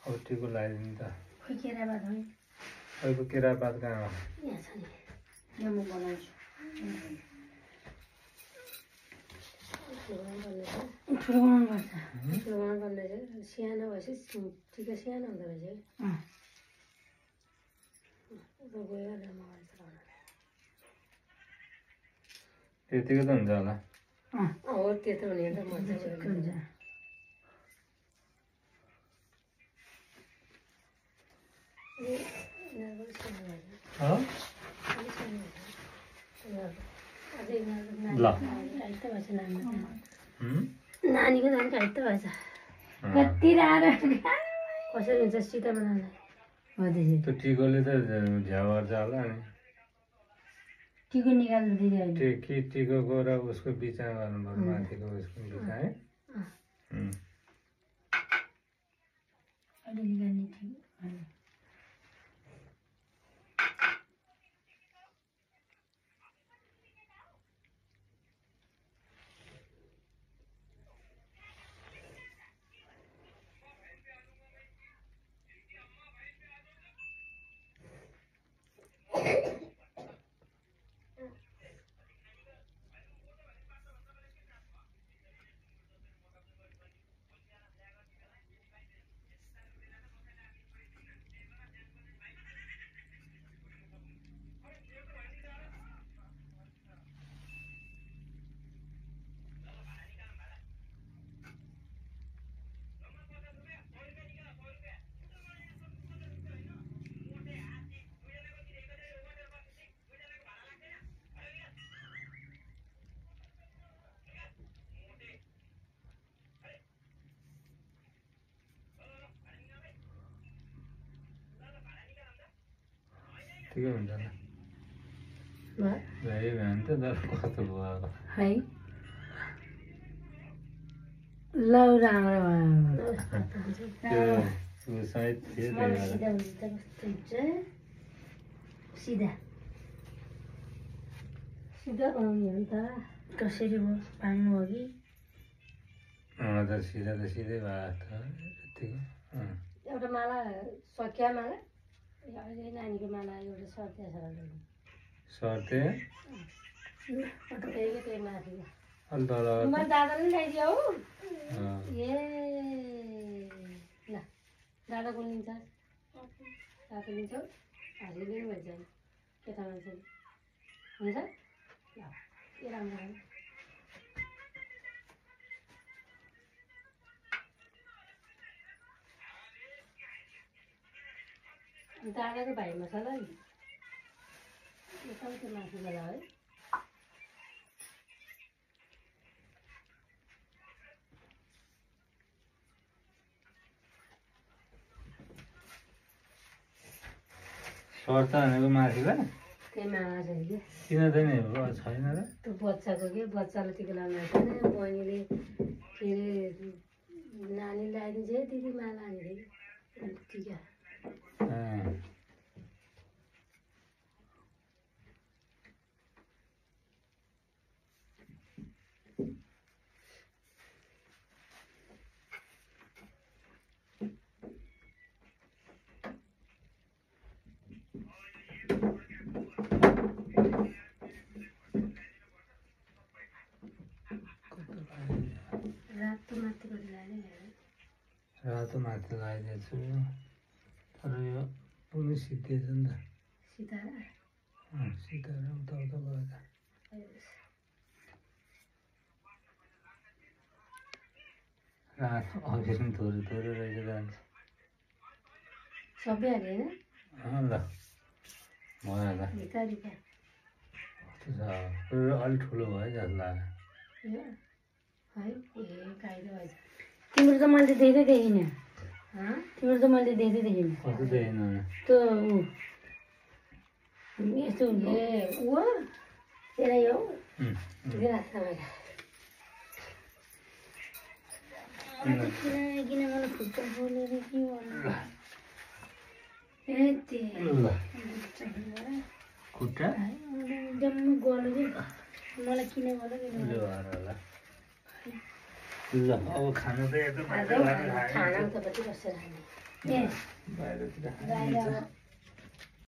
अब टिको लगाइदिनु त खोइ केरापात हो अहिलेको केरापात कहाँ हो यहाँ छ नि यहाँ म बनाउँछु ठुलो बनाउनुपर्छ ठुलो बनाउनुपर्ने चाहिँ सानो भएपछि ठिकै सानो हुँदो रहेछ गयो त्यतिकै त हुन्छ होला हो त्यत्रो हुने त मजा हुन्छ नानीको झन् टाइट त भएछ कति राम्रो कसरी हुन्छ सिधा बनाउनु त्यो टिकोले त झ्याउ गर्छ होला नि टिको निकाल्नु दिँदैन टिकोको र उसको बिचमा गर्नुपर्छ माथिको उसको बिचमा है अहिले निकाल्ने थियो ठिकै हुन्छ होला भ्याइ भ्यान त तर कस्तो भयो अब है ल राम्रो त्यो सायद थियो सिधा सिधा बनाउने हो नि त कसरी पाल्नु हो कि त सिधै भएको थियो एउटा माला सकिया माला अहिले नानीको माला एउटा सर्ते छ सर्ते त्यही माथि अलि तल मैले दादाले ल्याइदियो हौ ए ल दादाको लिन्छ दादा लिन्छ हामीले पनि भन्छ केटा मान्छे हुन्छ ल के राम्रो दादाको भाइमा छ ल नि यताउति माथि बेला है सर्त भनेको माथिलाई त्यही माला छ कि किन त नि छैन र त्यो बच्चाको के बच्चाले टिको लाउनु छैन बहिनीले के अरे नानी ल्याइदिन्छ है दिदी माला हामीले टिका रातो माथि लगाइदिएछु तर यो पुरै सिद्धिएछ नि त सितारा उता उता गएर रातो अघि पनि थोरै थोरै रहेछ जान्छ सबै हाले होइन ल भयो ल अलिक ठुलो भयो जस्तो लाग्यो तिम्रो त मैले देख्दै देखिनँ तिम्रो त मैले देख्दै देखिनँ कस्तो देखिन त्यो यस्तो ए ऊ तेरा यो किन मलाई खुट्टा बोलेर के खुट्टा जम्मै गलो कि मलाई किन गलो ल अब खाना त यता बाहिर खाँदै गएर खायो खाना उतापट्टि बसेर खाने ए बाहिरतिर बाहिर खाइन्छ। अब